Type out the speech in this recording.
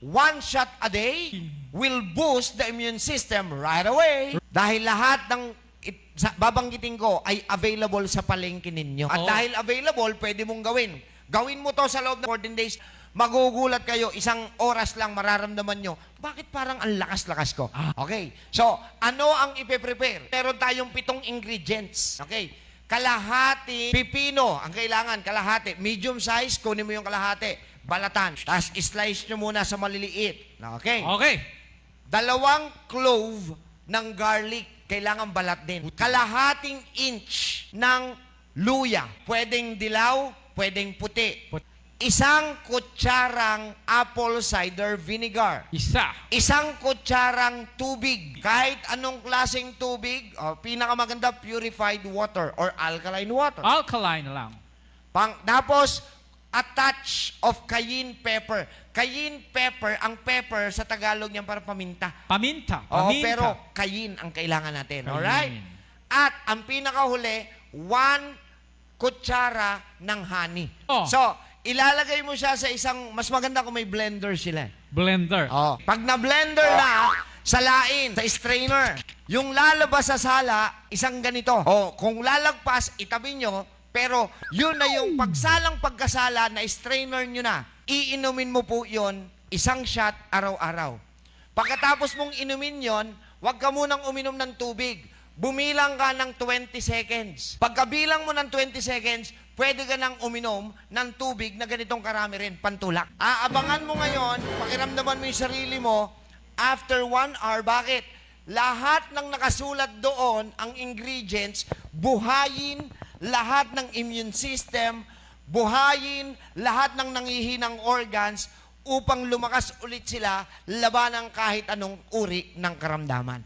one shot a day will boost the immune system right away. Dahil lahat ng babanggitin ko ay available sa palengke ninyo. At dahil available, pwede mong gawin. Gawin mo to sa loob ng 14 days. Magugulat kayo, isang oras lang mararamdaman nyo, bakit parang ang lakas-lakas ko? Okay, so ano ang ipe-prepare? Meron tayong 7 ingredients. Okay, kalahati pipino ang kailangan, kalahati. Medium size, kunin mo yung kalahati. Balatan. Tapos slice nyo muna sa maliliit. Okay. Okay. 2 clove ng garlic, kailangan balat din. Kalahating inch ng luya. Pwedeng dilaw, pwedeng puti. 1 kutsarang apple cider vinegar. 1. 1 kutsarang tubig. Kahit anong klaseng tubig, pinakamaganda, purified water or alkaline water. Alkaline lang. Tapos, a touch of cayenne pepper. Cayenne pepper, ang pepper sa Tagalog niyan para paminta. Paminta. Oo, Paminta. pero cayenne ang kailangan natin. Cayenne. Alright? At ang pinakahuli, 1 kutsara ng honey. So, ilalagay mo siya sa isang, mas maganda kung may blender sila. Blender. Pag na-blender na, salain, sa strainer. Yung lalabas sa sala, isang ganito. Kung lalagpas, itabi nyo, pero yun na yung pagsalang pagkasala na strainer nyo na. Iinumin mo po yun, 1 shot araw-araw. Pagkatapos mong inumin yon, huwag ka munang uminom ng tubig. Bumilang ka ng 20 seconds. Pagkabilang mo ng 20 seconds, pwede ka nang uminom ng tubig na ganitong karami rin, pantulak. Aabangan mo ngayon, pakiramdaman mo yung sarili mo, after 1 hour, bakit? Lahat ng nakasulat doon, ang ingredients, buhayin lahat ng immune system, buhayin lahat ng nangihinang organs upang lumakas ulit sila laban ng kahit anong uri ng karamdaman.